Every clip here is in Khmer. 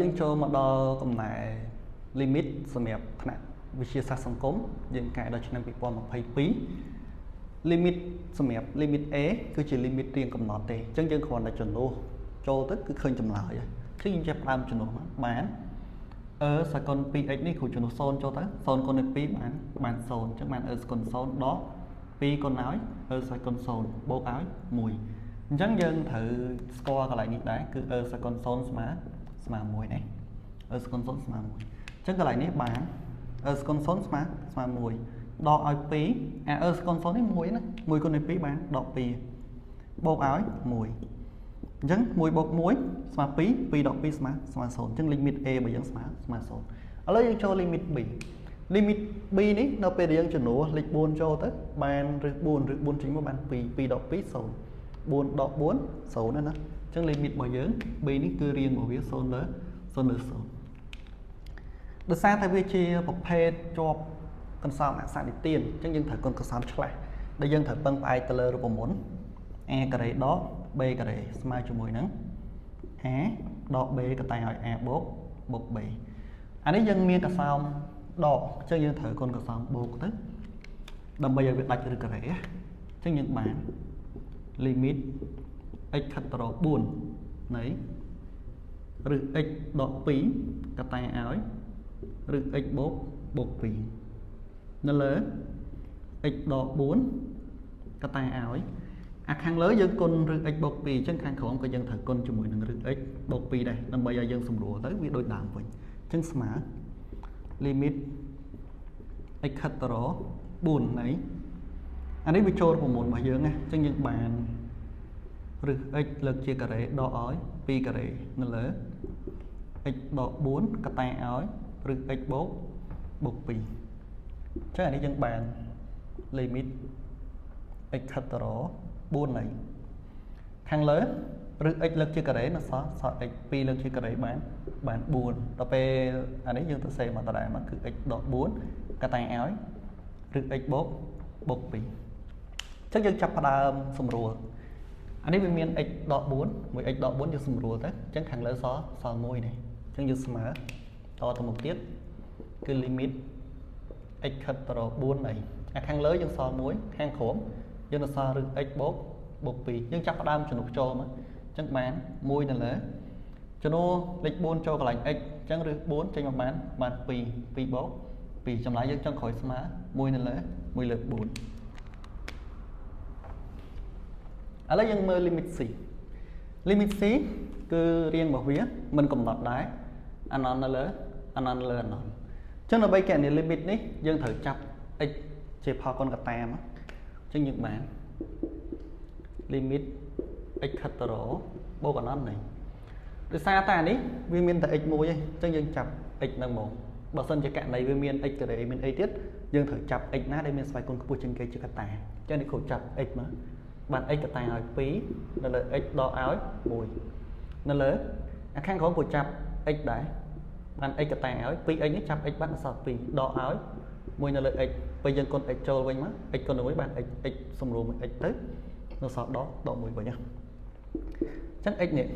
យើងចូលមកដល់កំណែ limit សម្រាប់ថ្នាក់វិទ្យាសាស្ត្រសង្គមយើងកែដល់ឆ្នាំ2022 limit សម្រាប់ limit A គឺជា limit រៀងកំណត់ទេអញ្ចឹងយើងគ្រាន់តែចំនួនចូលទៅគឺឃើញចម្លើយហើយគឺយើងចាប់ផ្ដើមចំនួនបានសកល 2x នេះគ្រូចំនួន0ចូលទៅ0គុណនឹង2បាន0អញ្ចឹងបានសកល0ដក2គុណឲ្យសកល0បូកឲ្យ1អញ្ចឹងយើងត្រូវស្គាល់កន្លែងនេះដែរគឺសកល0ស្មើ1នេះសកល0ស្មើ1អញ្ចឹងកន្លែងនេះបានសកល0ស្មើ1ដកឲ្យ2សកល0នេះ1ណា1គុណនឹង2បានដក2បូកឲ្យ1អញ្ចឹង1បូក1ស្មើ2 2ដក2ស្មើ0អញ្ចឹង limit A របស់យើងស្មើ0ឥឡូវយើងចូល limit B limit B នេះនៅពេលដែលយើងចំនួនលេខ4ចូលទៅបានឬ4ចេញមកបាន2 2ដក2 0 4ដក4 0ណាអញ្ចឹង limit របស់យើង B នេះគឺរៀងរបស់វា0លើ0ដោយសារតែវាជាប្រភេទជាប់កន្សោមអក្សរនិទានអញ្ចឹងយើងត្រូវកូនកន្សោមឆ្លាស់ដែលយើងត្រូវពឹងផ្អែកទៅលើរូបមន្ត a ការ៉េដក b ការ៉េស្មើជាមួយនឹង a ដក b កតែឲ្យ a បូក b អានេះយើងមានកន្សោមដកអញ្ចឹងយើងត្រូវកូនកន្សោមបូកទៅដើម្បីឲ្យវាដាច់ឬការ៉េអញ្ចឹងយើងបាន limit x ខិតទៅរក4នៃឬ x ដក2កតែឲ្យឬ x បូក2នៅលើ x ដក4កតែឲ្យអាខាងលើយើងគុណឬ x បូក2អញ្ចឹងខាងក្រោមក៏យើងត្រូវគុណជាមួយនឹងឬ x បូក2ដែរដើម្បីឲ្យយើងសម្រួលទៅវាដូចដើមវិញអញ្ចឹងស្មើ limit x ខិតទៅរក4នៃអានេះវាចូលប្រមូលរបស់យើងណាអញ្ចឹងយើងបានឬ x លើកជាការ៉េដកឲ្យ2ការ៉េនៅលើ x ដក4កតែឲ្យឬ x បូក2អញ្ចឹងអានេះយើងបាន limit x ខិតទៅរក4នៃខាងលើឬ x លើកជាការ៉េនៅសល់ x 2លើកជាការ៉េបាន4ដល់ពេលអានេះយើងទៅសេមកដដែលមកគឺ x ដក4កតែឲ្យឬ x បូក2អញ្ចឹងយើងចាប់ផ្ដើមសម្រួលអានេះវាមាន x ដក4មួយ x ដក4យើងសម្រួលទៅអញ្ចឹងខាងលើសល់1នេះអញ្ចឹងយើងស្មើតទៅមុខទៀតគឺ limit x ខិតទៅរក4នៃអាខាងលើយើងសល់1ខាងក្រោមយើងនៅសល់ឬ x បូក2យើងចាប់ផ្ដើមចំនួនចូលមកអញ្ចឹងបាន1នៅលើចំនួនលេខ4ចូលកន្លែង x អញ្ចឹងឬ4ចេញមកបាន2បូក2ចម្លើយយើងចង់ក្រោយស្មើ1នៅលើ1លើ4ឥឡូវយើងមើល limit c limit c គឺរៀងរបស់វាមិនកំណត់ដែរអាននៅលើអានអញ្ចឹងដើម្បីកណនី limit នេះយើងត្រូវចាប់ x ជាផលកូនកតាមកអញ្ចឹងយើងបាន limit x ខិតទៅរកបូកអាននេះដោយសារតែនេះវាមានតែ x មួយឯងអញ្ចឹងយើងចាប់ x នៅមកបើសិនជាករណីវាមាន x ការ៉េមានអីទៀតយើងត្រូវចាប់ x ណាដែលមានស្វ័យគុណខ្ពស់ជាងគេជាកតាអញ្ចឹងនេះគ្រូចាប់ x មកបាន x កតាឲ្យ2នៅលើ x ដកឲ្យ1នៅលើអាខាងក្រោមគ្រូចាប់ x ដែរបាន x កតាឲ្យ 2x នេះចាប់ x បានអក្សរ2ដកឲ្យ1នៅលើ x ពេលយើងគុណ x ចូលវិញមក x គុណ1បាន x សម្រួលមួយ x ទៅនៅសល់ដក1វិញអញ្ចឹង x នេះ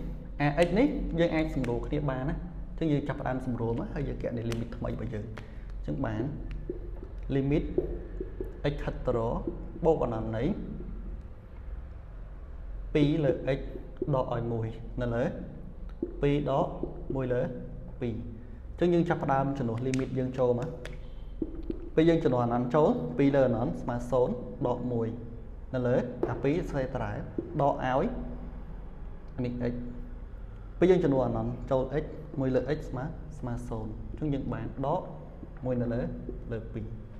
x នេះយើងអាចសម្រួលគ្នាបានណាអញ្ចឹងយើងចាប់ផ្ដើមសម្រួលមកហើយយើងកណនី limit ថ្មីរបស់យើងអញ្ចឹងបាន limit x ខិតទៅរកបូកអនន្តន័យ2លើ x ដកឲ្យ1នៅលើ2ដក1លើ2អញ្ចឹងយើងចាប់ផ្ដើមចំនួន limit យើងចូលមកពេលយើងចំនួនអនន្តចូល2លើអនន្តស្មើ0ដក1នៅលើអា2ស្វែត្រែដកឲ្យនេះ x ពេលយើងចំនួនអនន្តចូល x 1លើ x ស្មើ0អញ្ចឹងយើងបានដក1នៅលើ2